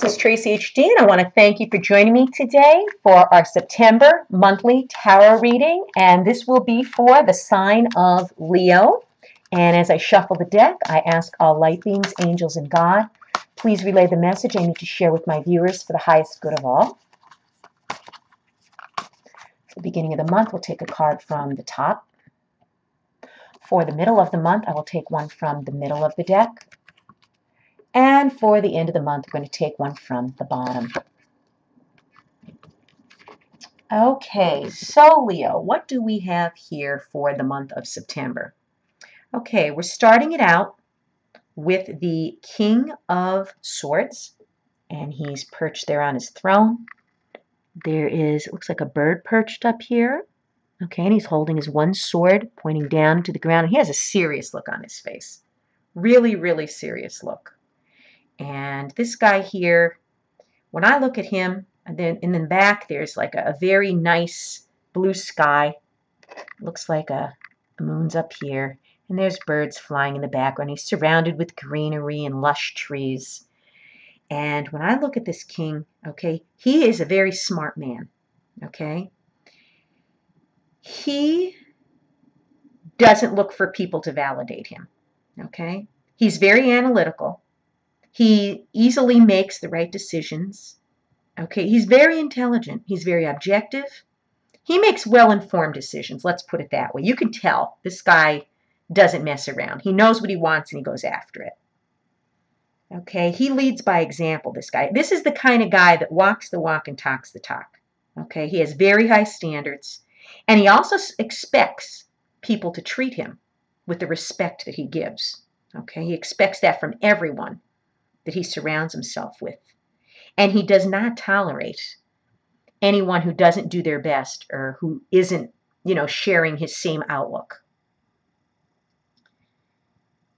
this is Tracy HD, and I want to thank you for joining me today for our September monthly tarot reading, and this will be for the sign of Leo. And as I shuffle the deck, I ask all light beings, angels, and God, please relay the message I need to share with my viewers for the highest good of all. For the beginning of the month, we'll take a card from the top. For the middle of the month, I will take one from the middle of the deck. And for the end of the month, we're going to take one from the bottom. Okay, so Leo, what do we have here for the month of September? Okay, we're starting it out with the King of Swords, and he's perched there on his throne. There is, it looks like a bird perched up here. Okay, and he's holding his one sword pointing down to the ground. And he has a serious look on his face. Really, really serious look. And this guy here, when I look at him, and then in the back there's like a very nice blue sky. Looks like the moon's up here. And there's birds flying in the background. He's surrounded with greenery and lush trees. And when I look at this king, okay, he is a very smart man, okay? He doesn't look for people to validate him, okay? He's very analytical. He easily makes the right decisions. Okay, he's very intelligent. He's very objective. He makes well-informed decisions. Let's put it that way. You can tell this guy doesn't mess around. He knows what he wants and he goes after it. Okay, he leads by example, this guy. This is the kind of guy that walks the walk and talks the talk. Okay, he has very high standards. And he also expects people to treat him with the respect that he gives. Okay, he expects that from everyone that he surrounds himself with. And he does not tolerate anyone who doesn't do their best or who isn't, sharing his same outlook.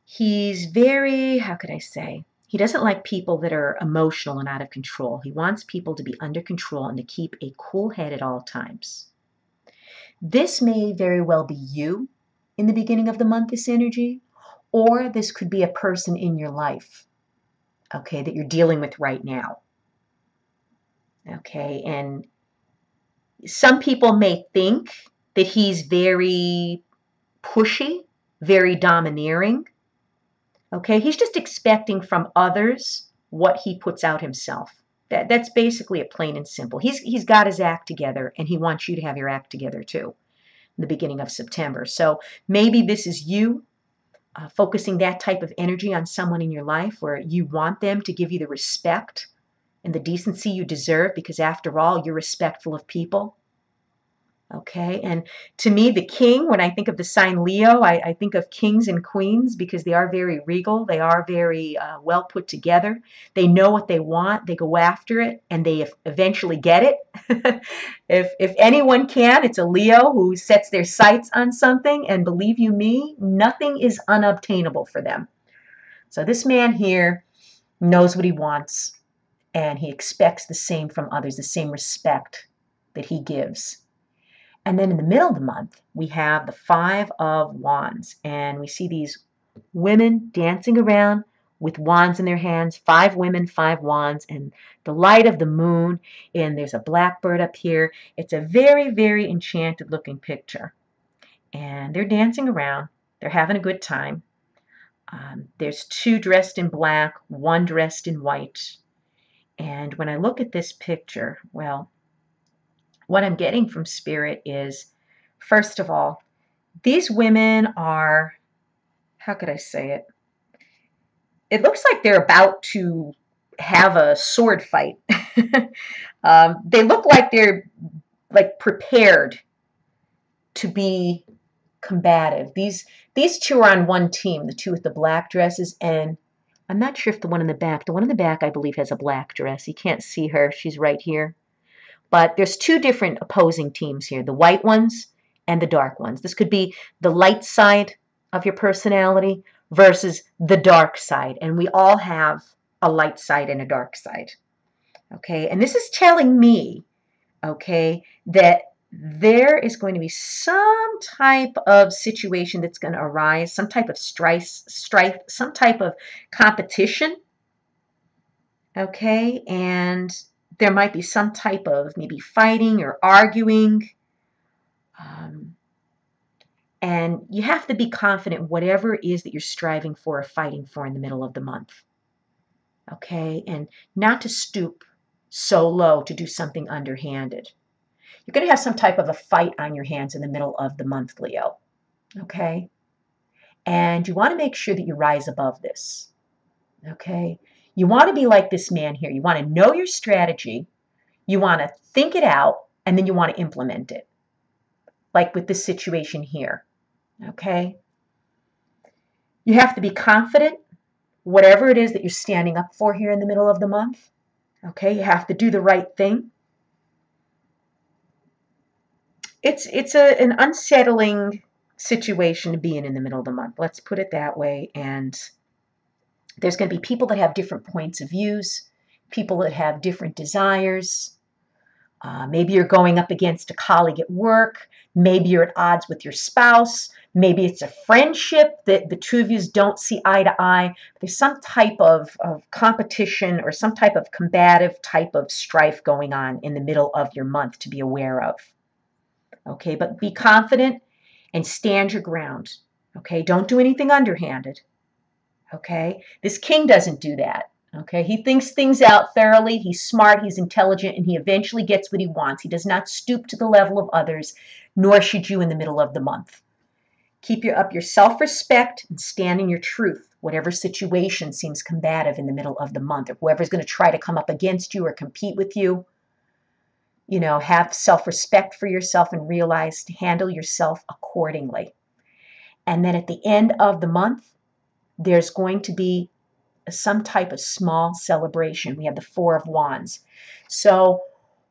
He's very, how could I say, he doesn't like people that are emotional and out of control. He wants people to be under control and to keep a cool head at all times. This may very well be you in the beginning of the month, this energy, or this could be a person in your life, okay, that you're dealing with right now. Okay, and some people may think that he's very pushy, very domineering. Okay, he's just expecting from others what he puts out himself. That's basically it, plain and simple. He's got his act together, and he wants you to have your act together too in the beginning of September. So maybe this is you focusing that type of energy on someone in your life where you want them to give you the respect and the decency you deserve because after all, you're respectful of people. Okay, and to me, the king, when I think of the sign Leo, I think of kings and queens because they are very regal. They are very well put together. They know what they want. They go after it, and they eventually get it. If anyone can, it's a Leo who sets their sights on something, and believe you me, nothing is unobtainable for them. So this man here knows what he wants, and he expects the same from others, the same respect that he gives. And then in the middle of the month, we have the Five of Wands. And we see these women dancing around with wands in their hands. 5 women, 5 wands, and the light of the moon. And there's a blackbird up here. It's a very, very enchanted looking picture. And they're dancing around. They're having a good time. There's 2 dressed in black, 1 dressed in white. And when I look at this picture, well, what I'm getting from Spirit is, first of all, these women are, how could I say it? It looks like they're about to have a sword fight. They look like they're prepared to be combative. These 2 are on one team, the 2 with the black dresses, and I'm not sure if the one in the back, I believe, has a black dress. You can't see her. She's right here. But there's 2 different opposing teams here, the white ones and the dark ones. This could be the light side of your personality versus the dark side. And we all have a light side and a dark side. Okay, and this is telling me, okay, that there is going to be some type of situation that's going to arise, some type of strife, some type of competition Okay, and there might be some type of maybe fighting or arguing. Um, and you have to be confident whatever it is that you're striving for or fighting for in the middle of the month. Okay, and not to stoop so low to do something underhanded. You're going to have some type of a fight on your hands in the middle of the month, Leo. Okay, and you want to make sure that you rise above this. Okay, you want to be like this man here. You want to know your strategy, you want to think it out, and then you want to implement it, like with this situation here. Okay, you have to be confident whatever it is that you're standing up for here in the middle of the month. Okay, you have to do the right thing. It's an unsettling situation to be in the middle of the month. Let's put it that way. And there's going to be people that have different points of views, people that have different desires. Maybe you're going up against a colleague at work. Maybe you're at odds with your spouse. Maybe it's a friendship that the two of you don't see eye to eye. There's some type of competition or some type of combative type of strife going on in the middle of your month to be aware of. Okay, but be confident and stand your ground. Okay, don't do anything underhanded. Okay, this king doesn't do that. Okay, he thinks things out thoroughly. He's smart, he's intelligent, and he eventually gets what he wants. He does not stoop to the level of others, nor should you in the middle of the month. Keep up your self-respect and stand in your truth, whatever situation seems combative in the middle of the month, or whoever's going to try to come up against you or compete with you. You know, have self-respect for yourself and realize to handle yourself accordingly. And then at the end of the month, there's going to be some type of small celebration. We have the Four of Wands. So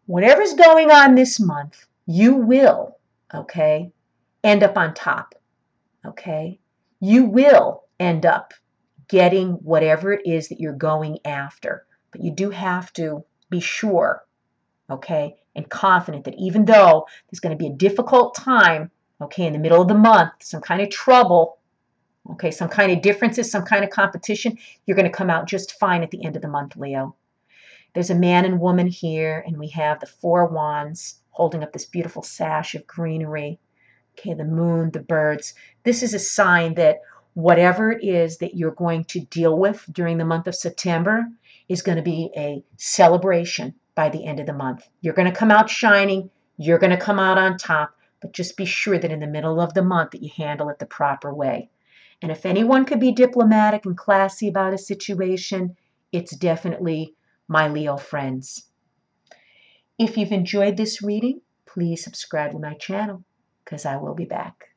whatever's going on this month, you will, okay, end up on top, okay? You will end up getting whatever it is that you're going after. But you do have to be sure, okay, and confident that even though there's going to be a difficult time, okay, in the middle of the month, some kind of trouble, okay, some kind of differences, some kind of competition, you're going to come out just fine at the end of the month, Leo. There's a man and woman here, and we have the Four Wands holding up this beautiful sash of greenery. Okay, the moon, the birds. This is a sign that whatever it is that you're going to deal with during the month of September is going to be a celebration by the end of the month. You're going to come out shining. You're going to come out on top, but just be sure that in the middle of the month that you handle it the proper way. And if anyone could be diplomatic and classy about a situation, it's definitely my Leo friends. If you've enjoyed this reading, please subscribe to my channel because I will be back.